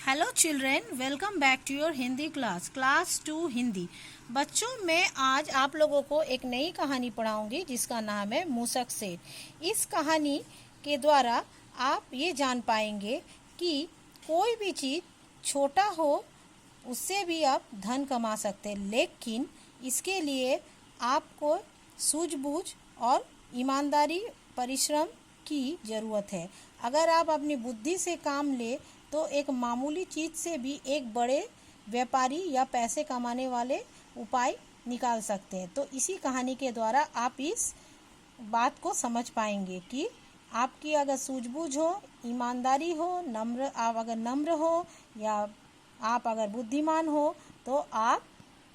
Hello children, welcome back to your Hindi class 2 Hindi. बच्चों, मैं आज आप लोगों को एक नई कहानी पढ़ाऊंगी जिसका नाम है मूसक सेठ। इस कहानी के द्वारा आप ये जान पाएंगे कि कोई भी चीज़ छोटा हो उससे भी आप धन कमा सकते हैं, लेकिन इसके लिए आपको सूझबूझ और ईमानदारी परिश्रम की ज़रूरत है। अगर आप अपनी बुद्धि से काम ले तो एक मामूली चीज़ से भी एक बड़े व्यापारी या पैसे कमाने वाले उपाय निकाल सकते हैं। तो इसी कहानी के द्वारा आप इस बात को समझ पाएंगे कि आपकी अगर सूझबूझ हो, ईमानदारी हो, आप अगर नम्र हो या आप अगर बुद्धिमान हो तो आप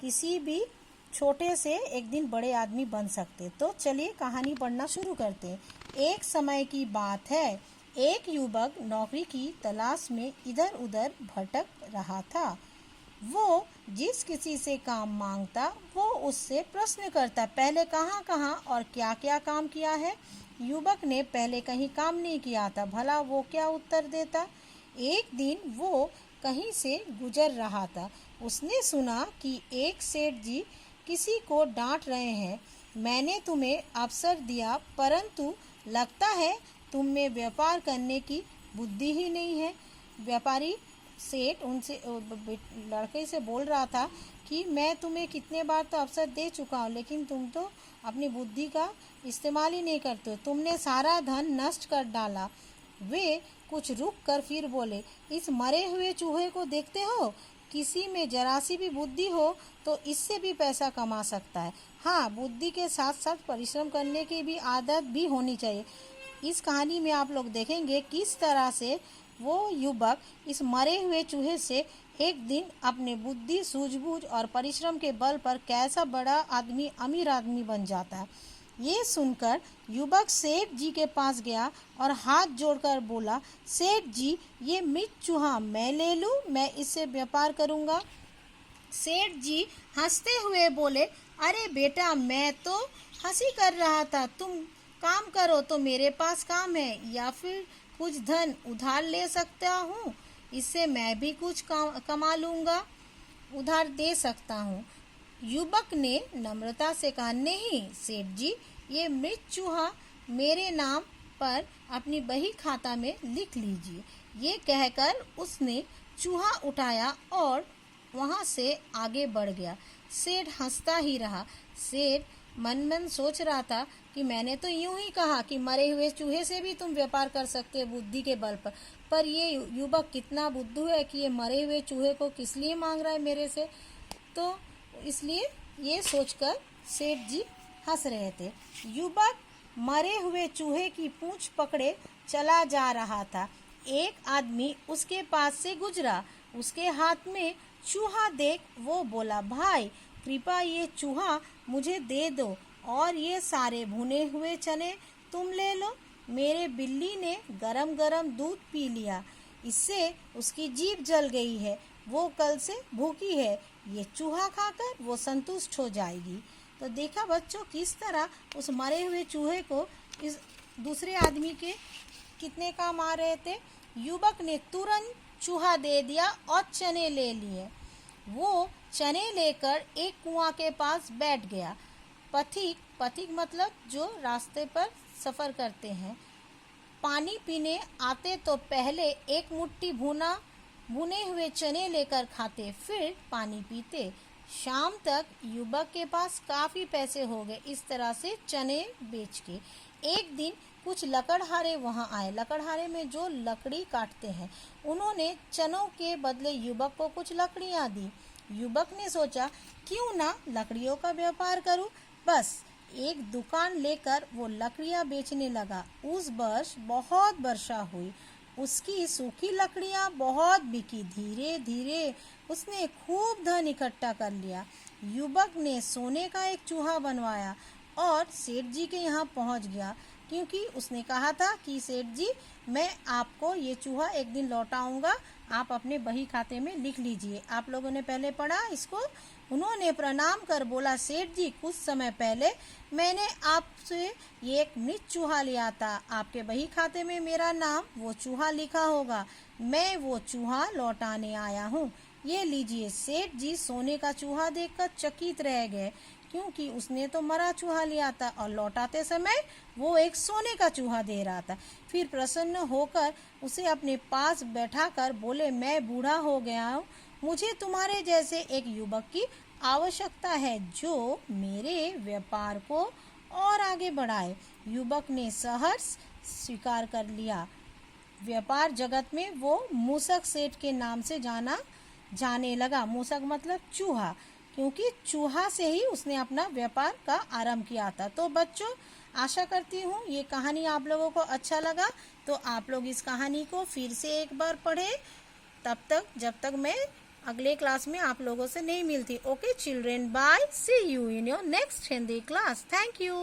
किसी भी छोटे से एक दिन बड़े आदमी बन सकते। तो चलिए कहानी पढ़ना शुरू करते हैं। एक समय की बात है, एक युवक नौकरी की तलाश में इधर उधर भटक रहा था। वो जिस किसी से काम मांगता वो उससे प्रश्न करता, पहले कहाँ कहाँ और क्या क्या काम किया है। युवक ने पहले कहीं काम नहीं किया था, भला वो क्या उत्तर देता। एक दिन वो कहीं से गुजर रहा था। उसने सुना कि एक सेठ जी किसी को डांट रहे हैं। मैंने तुम्हें अवसर दिया, परंतु लगता है तुम में व्यापार करने की बुद्धि ही नहीं है। व्यापारी सेठ उनसे लड़के से बोल रहा था कि मैं तुम्हें कितने बार तो अवसर दे चुका हूँ, लेकिन तुम तो अपनी बुद्धि का इस्तेमाल ही नहीं करते हो। तुमने सारा धन नष्ट कर डाला। वे कुछ रुक कर फिर बोले, इस मरे हुए चूहे को देखते हो? किसी में जरा सी भी बुद्धि हो तो इससे भी पैसा कमा सकता है। हाँ, बुद्धि के साथ साथ परिश्रम करने की भी आदत भी होनी चाहिए। इस कहानी में आप लोग देखेंगे किस तरह से वो युवक इस मरे हुए चूहे से एक दिन अपने बुद्धि, सूझबूझ और परिश्रम के बल पर कैसा बड़ा आदमी, अमीर आदमी बन जाता है। ये सुनकर युवक सेठ जी के पास गया और हाथ जोड़कर बोला, सेठ जी, ये मृत चूहा मैं ले लूं? मैं इससे व्यापार करूंगा। सेठ जी हंसते हुए बोले, अरे बेटा, मैं तो हंसी कर रहा था। तुम काम करो तो मेरे पास काम है, या फिर कुछ धन उधार ले सकता हूँ, इससे मैं भी कुछ कमा लूँगा, उधार दे सकता हूँ। युवक ने नम्रता से कहा, नहीं सेठ जी, ये मृत चूहा मेरे नाम पर अपनी बही खाता में लिख लीजिए। ये कहकर उसने चूहा उठाया और वहाँ से आगे बढ़ गया। सेठ हंसता ही रहा। सेठ मन मन सोच रहा था कि मैंने तो यूं ही कहा कि मरे हुए चूहे से भी तुम व्यापार कर सकते हो बुद्धि के बल पर ये युवक कितना बुद्धू है कि ये मरे हुए चूहे को किस लिए मांग रहा है मेरे से। तो इसलिए ये सोचकर सेठ जी हंस रहे थे। युवक मरे हुए चूहे की पूंछ पकड़े चला जा रहा था। एक आदमी उसके पास से गुजरा। उसके हाथ में चूहा देख वो बोला, भाई कृपया ये चूहा मुझे दे दो और ये सारे भुने हुए चने तुम ले लो। मेरे बिल्ली ने गरम गरम दूध पी लिया, इससे उसकी जीभ जल गई है, वो कल से भूखी है। ये चूहा खाकर वो संतुष्ट हो जाएगी। तो देखा बच्चों किस तरह उस मरे हुए चूहे को इस दूसरे आदमी के कितने काम आ रहे थे। युवक ने तुरंत चूहा दे दिया और चने ले लिए। वो चने लेकर एक कुआं के पास बैठ गया। पथिक मतलब जो रास्ते पर सफ़र करते हैं, पानी पीने आते तो पहले एक मुट्ठी भुने हुए चने लेकर खाते, फिर पानी पीते। शाम तक युवक के पास काफ़ी पैसे हो गए इस तरह से चने बेच के। एक दिन कुछ लकड़हारे वहाँ आए। लकड़हारे में जो लकड़ी काटते हैं, उन्होंने चनों के बदले युवक को कुछ लकड़ियाँ दी। युवक ने सोचा, क्यों ना लकड़ियों का व्यापार करूं। बस एक दुकान लेकर वो लकड़ियां बेचने लगा। उस वर्ष बहुत वर्षा हुई, उसकी सूखी लकड़ियां बहुत बिकी। धीरे धीरे उसने खूब धन इकट्ठा कर लिया। युवक ने सोने का एक चूहा बनवाया और सेठ जी के यहाँ पहुँच गया, क्योंकि उसने कहा था कि सेठ जी, मैं आपको ये चूहा एक दिन लौटाऊंगा, आप अपने बही खाते में लिख लीजिए। आप लोगों ने पहले पढ़ा इसको। उन्होंने प्रणाम कर बोला, सेठ जी, कुछ समय पहले मैंने आपसे ये एक मृत चूहा लिया था, आपके बही खाते में मेरा नाम वो चूहा लिखा होगा। मैं वो चूहा लौटाने आया हूँ। ये लीजिए। सेठ जी सोने का चूहा देखकर चकित रह गए, क्योंकि उसने तो मरा चूहा लिया था और लौटाते समय वो एक सोने का चूहा दे रहा था। फिर प्रसन्न होकर उसे अपने पास बैठाकर बोले, मैं बूढ़ा हो गया हूँ, मुझे तुम्हारे जैसे एक युवक की आवश्यकता है जो मेरे व्यापार को और आगे बढ़ाए। युवक ने सहर्ष स्वीकार कर लिया। व्यापार जगत में वो मूसक सेठ के नाम से जाने लगा। मूसक मतलब चूहा, क्योंकि चूहा से ही उसने अपना व्यापार का आरंभ किया था। तो बच्चों, आशा करती हूँ ये कहानी आप लोगों को अच्छा लगा। तो आप लोग इस कहानी को फिर से एक बार पढ़ें, जब तक मैं अगले क्लास में आप लोगों से नहीं मिलती। Okay children, bye, see you in your next Hindi class. Thank you.